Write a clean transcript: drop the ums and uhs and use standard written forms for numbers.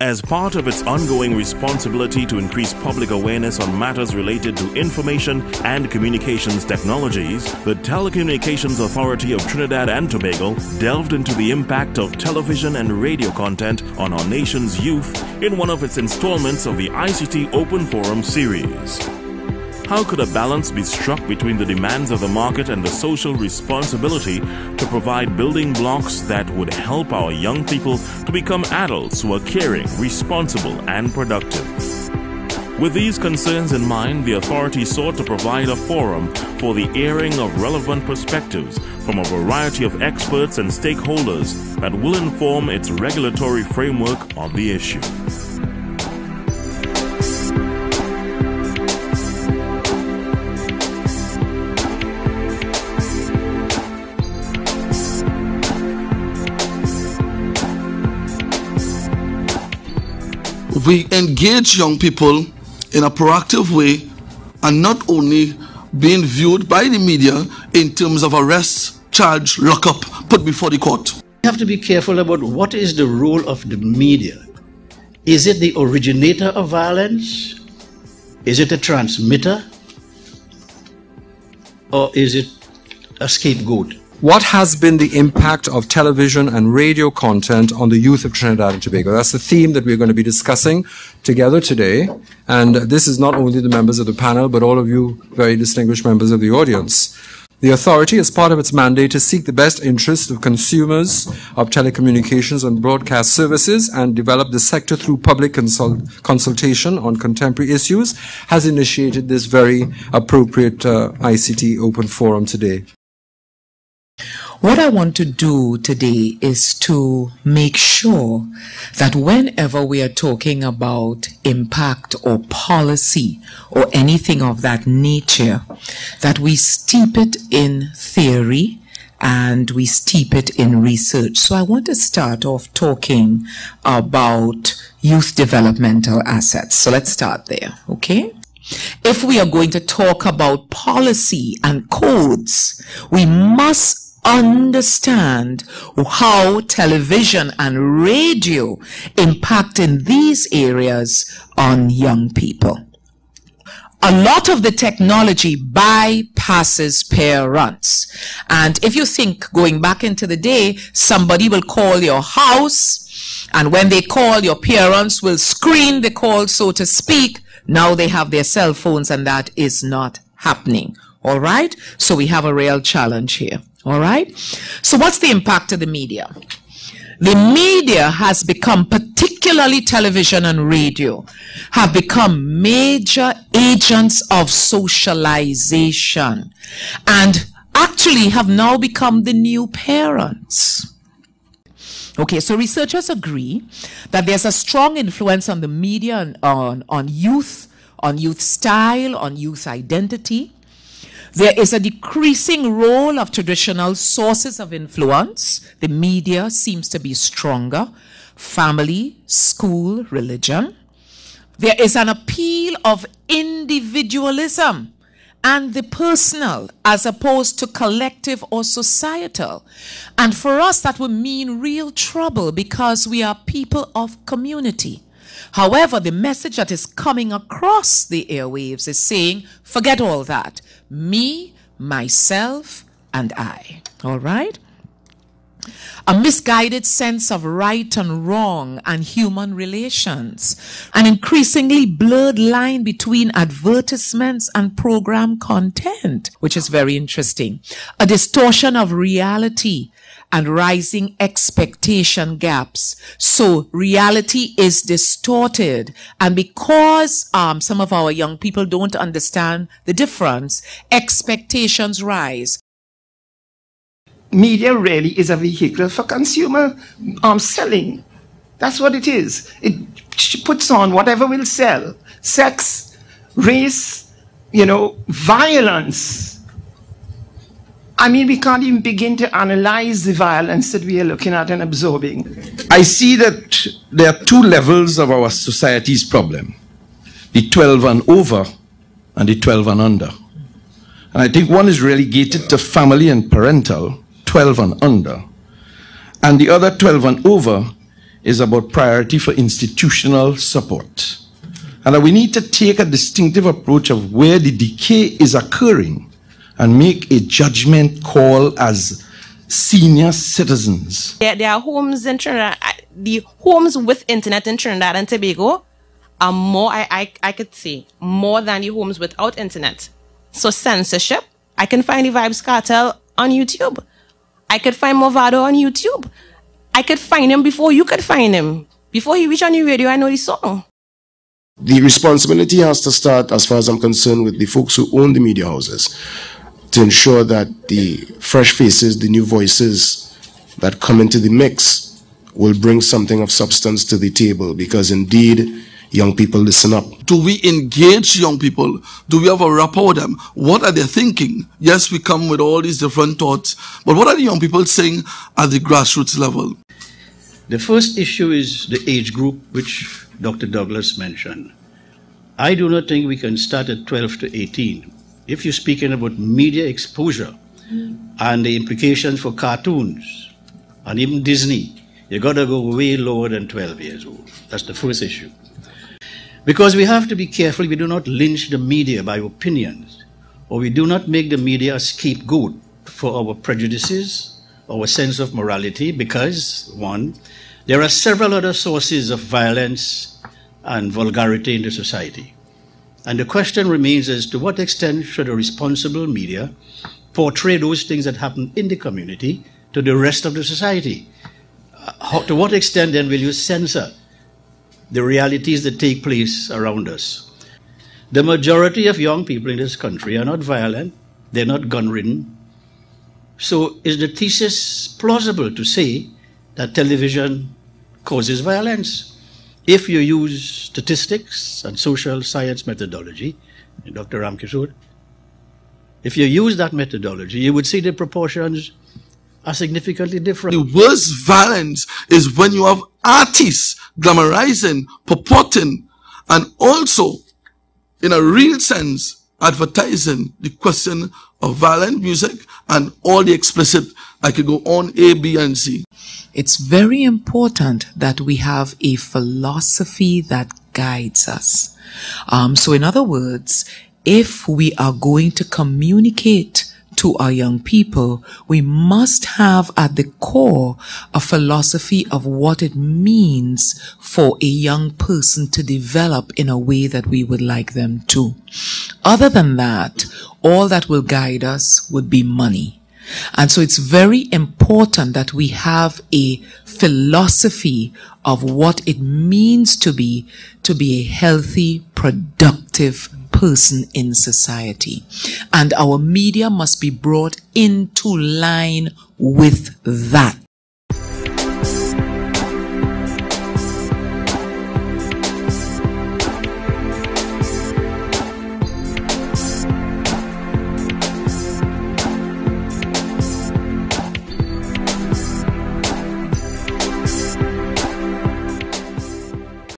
As part of its ongoing responsibility to increase public awareness on matters related to information and communications technologies, the Telecommunications Authority of Trinidad and Tobago delved into the impact of television and radio content on our nation's youth in one of its installments of the ICT Open Forum series. How could a balance be struck between the demands of the market and the social responsibility to provide building blocks that would help our young people to become adults who are caring, responsible, and productive? With these concerns in mind, the authority sought to provide a forum for the airing of relevant perspectives from a variety of experts and stakeholders that will inform its regulatory framework on the issue. We engage young people in a proactive way and not only being viewed by the media in terms of arrest, charge, lockup, put before the court. We have to be careful about what is the role of the media. Is it the originator of violence? Is it a transmitter? Or is it a scapegoat? What has been the impact of television and radio content on the youth of Trinidad and Tobago? That's the theme that we're going to be discussing together today. And this is not only the members of the panel, but all of you very distinguished members of the audience. The authority, as part of its mandate to seek the best interests of consumers of telecommunications and broadcast services and develop the sector through public consultation on contemporary issues, has initiated this very appropriate ICT Open Forum today. What I want to do today is to make sure that whenever we are talking about impact or policy or anything of that nature, that we steep it in theory and we steep it in research. So I want to start off talking about youth developmental assets. So let's start there, okay? If we are going to talk about policy and codes, we must understand how television and radio impact in these areas on young people. A lot of the technology bypasses parents. And if you think going back into the day, somebody will call your house, and when they call, your parents will screen the call, so to speak. Now they have their cell phones, and that is not happening. All right? So we have a real challenge here. All right? So what's the impact of the media? The media has become, particularly television and radio, have become major agents of socialization and actually have now become the new parents. Okay, so researchers agree that there's a strong influence on the media on youth style, on youth identity. There is a decreasing role of traditional sources of influence. The media seems to be stronger. Family, school, religion. There is an appeal of individualism and the personal as opposed to collective or societal. And for us, that would mean real trouble because we are people of community. However, the message that is coming across the airwaves is saying, forget all that. Me, myself, and I. All right? A misguided sense of right and wrong and human relations. An increasingly blurred line between advertisements and program content, which is very interesting. A distortion of reality and rising expectation gaps. So reality is distorted. And because some of our young people don't understand the difference, expectations rise. Media really is a vehicle for consumer selling. That's what it is. It puts on whatever will sell. Sex, race, violence. I mean, we can't even begin to analyze the violence that we are looking at and absorbing. I see that there are two levels of our society's problem. The 12 and over and the 12 and under. And I think one is relegated to family and parental, 12 and under. And the other 12 and over is about priority for institutional support. And that we need to take a distinctive approach of where the decay is occurring and make a judgment call as senior citizens. There are homes in Trinidad, the homes with internet in Trinidad and Tobago are more, I could say, more than the homes without internet. So censorship, I can find the Vibes Cartel on YouTube. I could find Movado on YouTube. I could find him before you could find him. Before he reached on the radio, I know the song. The responsibility has to start, as far as I'm concerned, with the folks who own the media houses to ensure that the fresh faces, the new voices that come into the mix will bring something of substance to the table, because indeed, young people listen up. Do we engage young people? Do we have a rapport with them? What are they thinking? Yes, we come with all these different thoughts, but what are the young people saying at the grassroots level? The first issue is the age group, which Dr. Douglas mentioned. I do not think we can start at 12 to 18. If you're speaking about media exposure and the implications for cartoons and even Disney, you got to go way lower than 12 years old. That's the first issue. Because we have to be careful we do not lynch the media by opinions, or we do not make the media a scapegoat for our prejudices, our sense of morality, because, one, there are several other sources of violence and vulgarity in the society. And the question remains as to what extent should a responsible media portray those things that happen in the community to the rest of the society? To what extent then will you censor the realities that take place around us? The majority of young people in this country are not violent, they're not gun-ridden. So is the thesis plausible to say that television causes violence? If you use statistics and social science methodology, Dr. Ramkishore, if you use that methodology, you would see the proportions are significantly different. The worst violence is when you have artists glamorizing, purporting, and also, in a real sense, advertising the question of violent music and all the explicit. I could go on A, B, and C. It's very important that we have a philosophy that guides us. So in other words, if we are going to communicate to our young people, we must have at the core a philosophy of what it means for a young person to develop in a way that we would like them to. Other than that, all that will guide us would be money. And so it's very important that we have a philosophy of what it means to be a healthy, productive person in society. And our media must be brought into line with that.